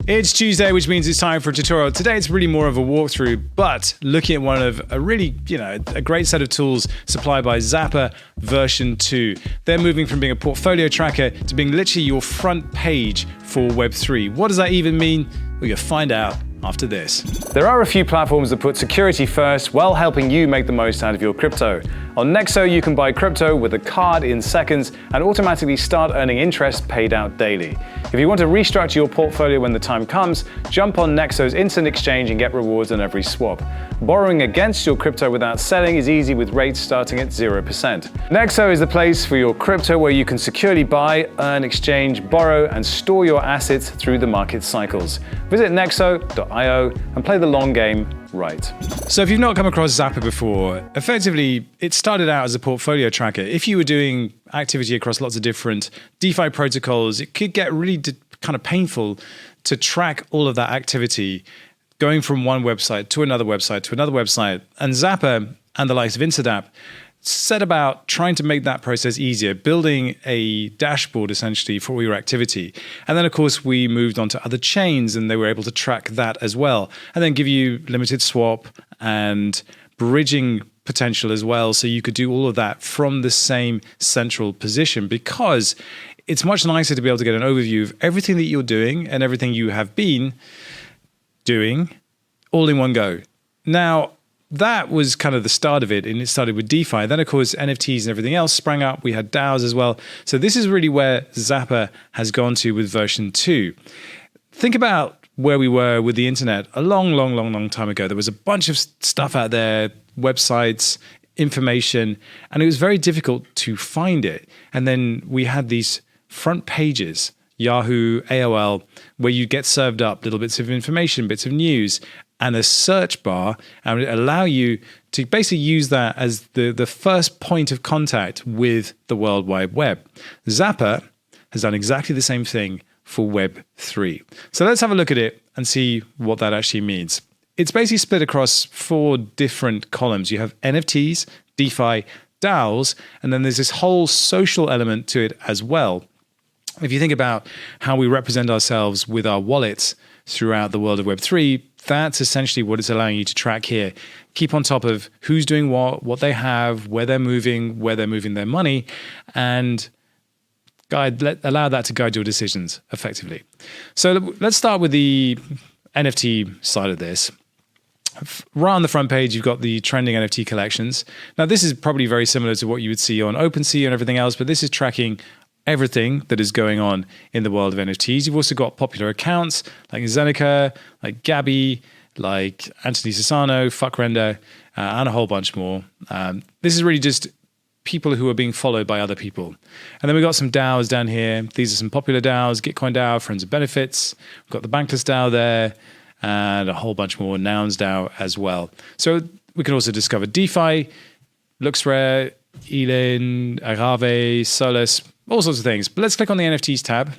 It's Tuesday, which means it's time for a tutorial. Today it's really more of a walkthrough, but looking at one of a really, a great set of tools supplied by Zapper version 2. They're moving from being a portfolio tracker to being literally your front page for Web3. What does that even mean? Well, you'll find out after this. There are a few platforms that put security first while helping you make the most out of your crypto. On Nexo, you can buy crypto with a card in seconds and automatically start earning interest paid out daily. If you want to restructure your portfolio when the time comes, jump on Nexo's instant exchange and get rewards on every swap. Borrowing against your crypto without selling is easy with rates starting at 0%. Nexo is the place for your crypto where you can securely buy, earn, exchange, borrow, and store your assets through the market cycles. Visit nexo.io and play the long game right. So if you've not come across Zapper before, effectively it started out as a portfolio tracker. If you were doing activity across lots of different DeFi protocols, it could get really kind of painful to track all of that activity going from one website to another website to another website. And Zapper and the likes of Instadap set about trying to make that process easier, building a dashboard essentially for all your activity. And then of course we moved on to other chains and they were able to track that as well. And then give you limited swap and bridging potential as well. So you could do all of that from the same central position, because it's much nicer to be able to get an overview of everything that you're doing and everything you have been doing all in one go. Now, that was kind of the start of it, and it started with DeFi. Then, of course, NFTs and everything else sprang up. We had DAOs as well. So this is really where Zapper has gone to with version 2. Think about where we were with the internet a long time ago. There was a bunch of stuff out there, websites, information, and it was very difficult to find it. And then we had these front pages, Yahoo, AOL, where you get served up little bits of information, bits of news, and a search bar, and it allow you to basically use that as the first point of contact with the World Wide Web. Zapper has done exactly the same thing for Web3. So let's have a look at it and see what that actually means. It's basically split across 4 different columns. You have NFTs, DeFi, DAOs, and then there's this whole social element to it as well. If you think about how we represent ourselves with our wallets throughout the world of Web3, that's essentially what it's allowing you to track here. Keep on top of who's doing what they have, where they're moving their money, and allow that to guide your decisions effectively. So let's start with the NFT side of this. Right on the front page, you've got the trending NFT collections. Now, this is probably very similar to what you would see on OpenSea and everything else, but this is tracking everything that is going on in the world of NFTs. You've also got popular accounts like Zeneca, like Gabby, like Anthony Sassano, Fuckrender, and a whole bunch more. This is really just people who are being followed by other people. And then we've got some DAOs down here. These are some popular DAOs: Gitcoin DAO, Friends of Benefits. We've got the Bankless DAO there, and a whole bunch more, Nouns DAO as well. So we can also discover DeFi, LuxRare, Elin, Agave, Solus, all sorts of things. But let's click on the NFTs tab,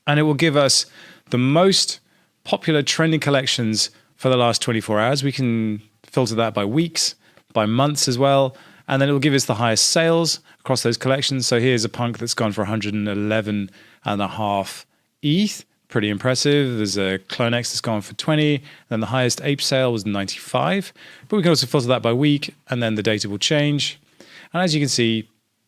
and it will give us the most popular trending collections for the last 24 hours. We can filter that by weeks, by months as well, and then it will give us the highest sales across those collections. So here's a punk that's gone for 111.5 ETH. Pretty impressive. There's a CloneX that's gone for 20, then the highest ape sale was 95. But we can also filter that by week, and then the data will change. And as you can see,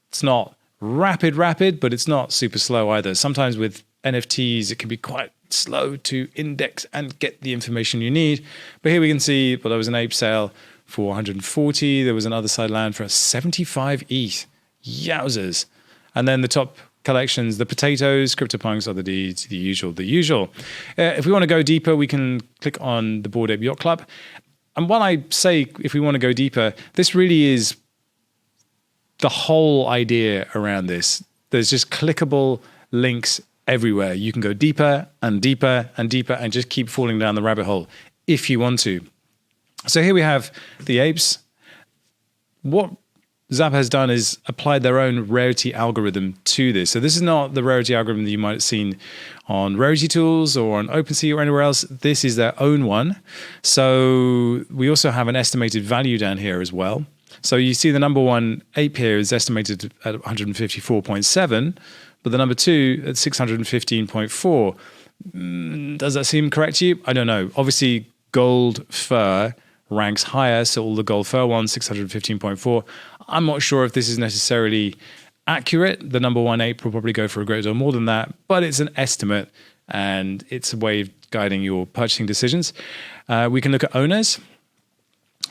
it's not rapid, but it's not super slow either. Sometimes with NFTs, it can be quite slow to index and get the information you need. But here we can see, well, there was an ape sale for 140. There was another side land for 75 ETH. Yowzers. And then the top collections, the potatoes, CryptoPunks, other deeds, the usual. If we want to go deeper, we can click on the Bored Ape Yacht Club. And while I say if we want to go deeper, this really is the whole idea around this. There's just clickable links everywhere. You can go deeper and deeper and deeper and just keep falling down the rabbit hole if you want to. So here we have the apes. What Zapper has done is applied their own rarity algorithm to this. So this is not the rarity algorithm that you might have seen on Rarity Tools or on OpenSea or anywhere else. This is their own one. So we also have an estimated value down here as well. So you see the number one ape here is estimated at 154.7, but the number two at 615.4. Does that seem correct to you? I don't know. Obviously, gold fur ranks higher, so all the gold fur ones, 615.4. I'm not sure if this is necessarily accurate. The number one ape will probably go for a great deal more than that, but it's an estimate and it's a way of guiding your purchasing decisions. We can look at owners.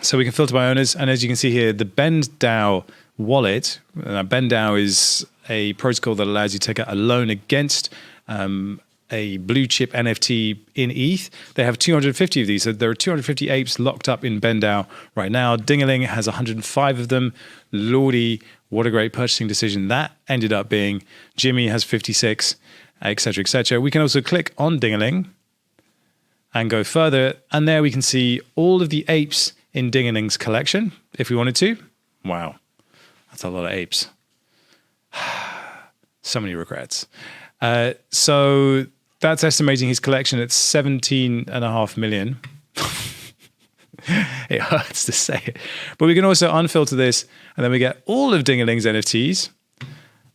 So we can filter by owners, and as you can see here, the BendDAO wallet. BendDAO is a protocol that allows you to take out a loan against a blue chip NFT in ETH. They have 250 of these. So there are 250 apes locked up in BendDAO right now. Dingaling has 105 of them. Lordy, what a great purchasing decision that ended up being. Jimmy has 56, etc., etc. We can also click on Dingaling and go further. And there we can see all of the apes in Dingaling's collection, if we wanted to. Wow, that's a lot of apes. So many regrets. So that's estimating his collection at 17.5 million. It hurts to say it. But we can also unfilter this, and then we get all of Dingaling's NFTs.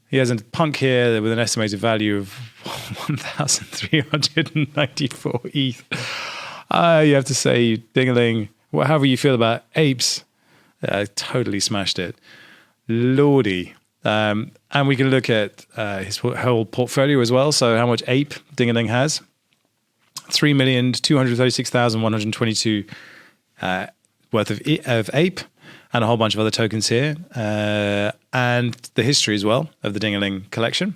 He has a punk here with an estimated value of 1,394 ETH. You have to say, Dingaling, however you feel about apes, totally smashed it. Lordy. And we can look at his whole portfolio as well. So how much ape Dingaling has. 3,236,122 worth of ape, and a whole bunch of other tokens here. And the history as well of the Dingaling collection.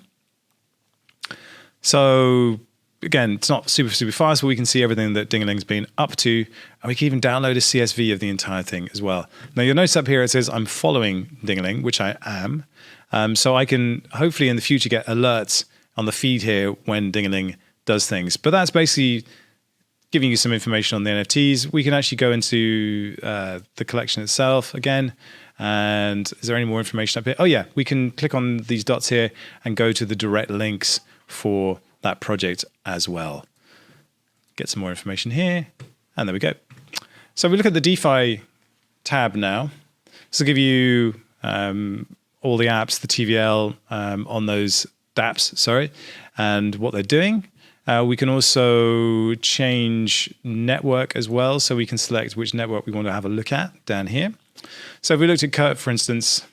So again, it's not super fast, but we can see everything that Dingaling's been up to. And we can even download a CSV of the entire thing as well. Now you'll notice up here it says I'm following Dingaling, which I am. So I can hopefully in the future get alerts on the feed here when Dingaling does things. But that's basically giving you some information on the NFTs. We can actually go into the collection itself again. And is there any more information up here? Oh yeah, we can click on these dots here and go to the direct links for that project as well. Get some more information here, and there we go. So we look at the DeFi tab now. This will give you all the apps, the TVL on those dApps, and what they're doing. We can also change network as well, so we can select which network we want to have a look at down here. So if we looked at Curve, for instance,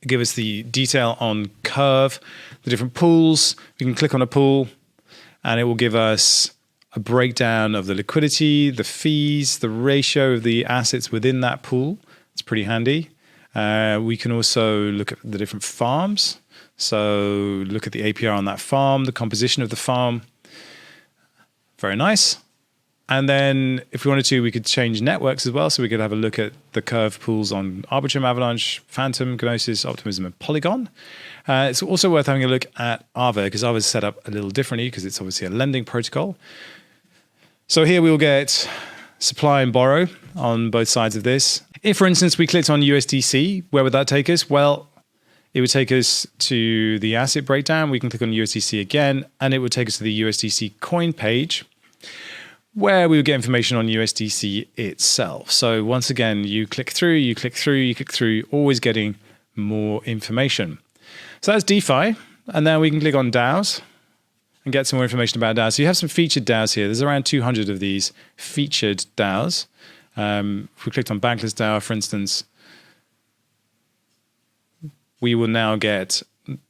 give us the detail on Curve, the different pools. We can click on a pool, and it will give us a breakdown of the liquidity, the fees, the ratio of the assets within that pool. It's pretty handy. We can also look at the different farms. So look at the APR on that farm, the composition of the farm. Very nice. And then if we wanted to, we could change networks as well. So we could have a look at the Curve pools on Arbitrum, Avalanche, Phantom, Gnosis, Optimism, and Polygon. It's also worth having a look at Aave, because Aave is set up a little differently because it's obviously a lending protocol. So here we'll get supply and borrow on both sides of this. If, for instance, we clicked on USDC, where would that take us? Well, it would take us to the asset breakdown. We can click on USDC again, and it would take us to the USDC coin page, where we would get information on USDC itself. So once again, you click through, you click through, you click through, always getting more information. So that's DeFi. And then we can click on DAOs and get some more information about DAOs. So you have some featured DAOs here. There's around 200 of these featured DAOs. If we clicked on Bankless DAO, for instance, we will now get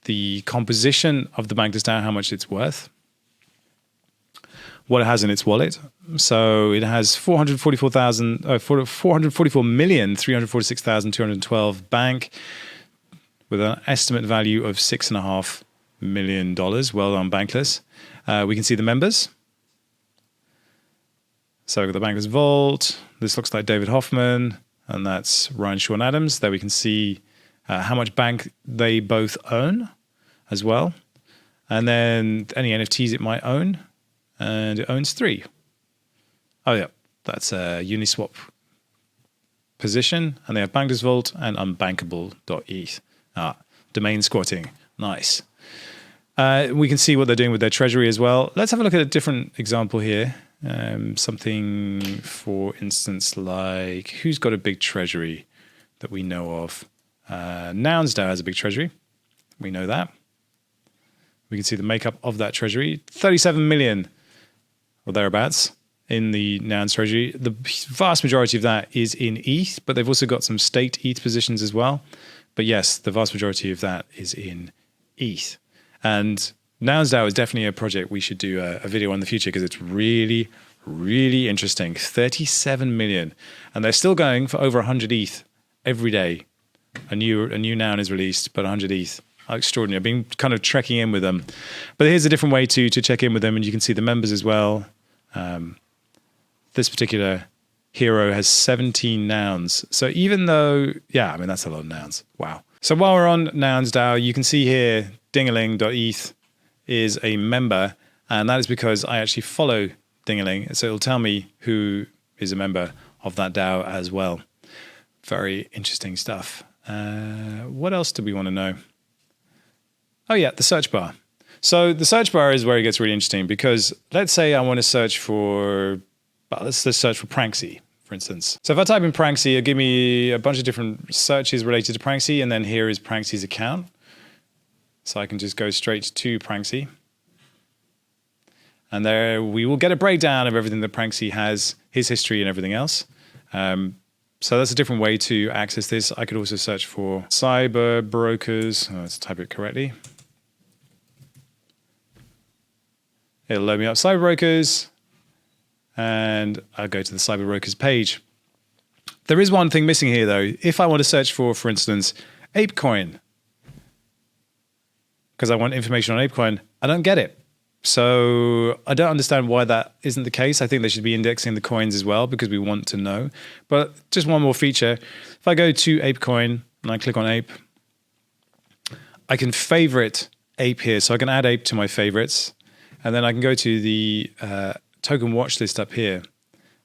the composition of the Bankless DAO, how much it's worth, what it has in its wallet. So it has 444,346,212 bank with an estimate value of $6.5 million. Well done, Bankless. We can see the members. So we've got the Bankless Vault. This looks like David Hoffman, and that's Ryan Sean Adams. There we can see how much bank they both own as well. And then any NFTs it might own. And it owns 3. Oh yeah, that's a Uniswap position. And they have Bankless Vault and unbankable.eth. Domain squatting. Nice. We can see what they're doing with their treasury as well. Let's have a look at a different example here. Something, for instance, like who's got a big treasury that we know of? Nouns DAO has a big treasury. We know that. We can see the makeup of that treasury, 37 million or thereabouts in the Nouns treasury. The vast majority of that is in ETH, but they've also got some staked ETH positions as well. But yes, the vast majority of that is in ETH. And Nouns DAO is definitely a project we should do a video on in the future because it's really, really interesting. 37 million. And they're still going for over 100 ETH every day. A new noun is released, but 100 ETH. Extraordinary. I've been kind of trekking in with them. But here's a different way to check in with them, and you can see the members as well. This particular hero has 17 nouns. So even though, yeah, I mean, that's a lot of nouns. Wow. So while we're on Nouns DAO, you can see here, dingaling.eth is a member, and that is because I actually follow Dingaling. So it'll tell me who is a member of that DAO as well. Very interesting stuff. What else do we want to know? Oh yeah, the search bar. So the search bar is where it gets really interesting because let's say I want to search for, let's search for Pranksy, for instance. So if I type in Pranksy, it'll give me a bunch of different searches related to Pranksy, and then here is Pranksy's account. So I can just go straight to Pranksy. And there we will get a breakdown of everything that Pranksy has, his history and everything else. So that's a different way to access this. I could also search for cyber brokers. Let's type it correctly. It'll load me up cyber brokers, and I'll go to the cyber brokers page. There is one thing missing here though. If I want to search for instance, ApeCoin, because I want information on ApeCoin, I don't get it. So I don't understand why that isn't the case. I think they should be indexing the coins as well because we want to know. But just one more feature. If I go to ApeCoin and I click on Ape, I can favorite Ape here. So I can add Ape to my favorites. And then I can go to the token watch list up here.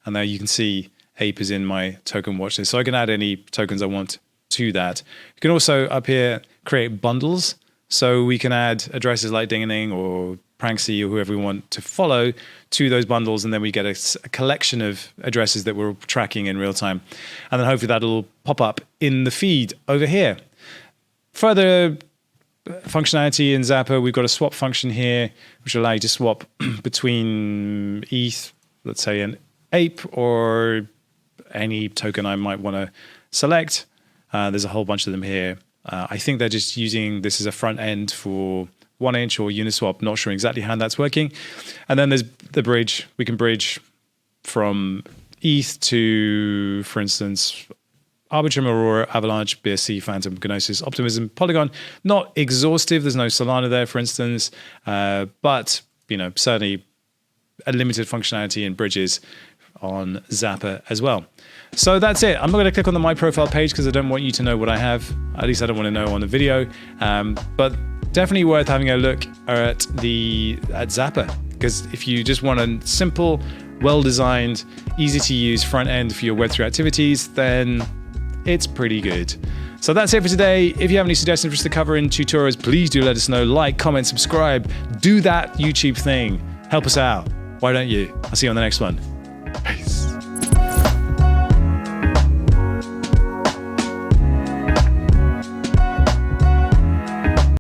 And there you can see Ape is in my token watch list. So I can add any tokens I want to that. You can also up here create bundles. So we can add addresses like Dingaling or Pranksy or whoever we want to follow to those bundles, and then we get a collection of addresses that we're tracking in real time. And then hopefully that'll pop up in the feed over here. Further functionality in Zapper, we've got a swap function here, which will allow you to swap between ETH, let's say an Ape, or any token I might want to select. There's a whole bunch of them here. I think they're just using this as a front end for 1inch or Uniswap. Not sure exactly how that's working. And then there's the bridge. We can bridge from ETH to, for instance, Arbitrum, Aurora, Avalanche, BSC, Phantom, Gnosis, Optimism, Polygon. Not exhaustive. There's no Solana there, for instance. But, certainly a limited functionality in bridges on Zapper as well. So that's it. I'm not going to click on the My Profile page because I don't want you to know what I have. At least I don't want to know on the video. But definitely worth having a look at Zapper, because if you just want a simple, well-designed, easy-to-use front end for your Web3 activities, then it's pretty good. So that's it for today. If you have any suggestions for us to cover in tutorials, please do let us know. Like, comment, subscribe. Do that YouTube thing. Help us out. Why don't you? I'll see you on the next one. Peace.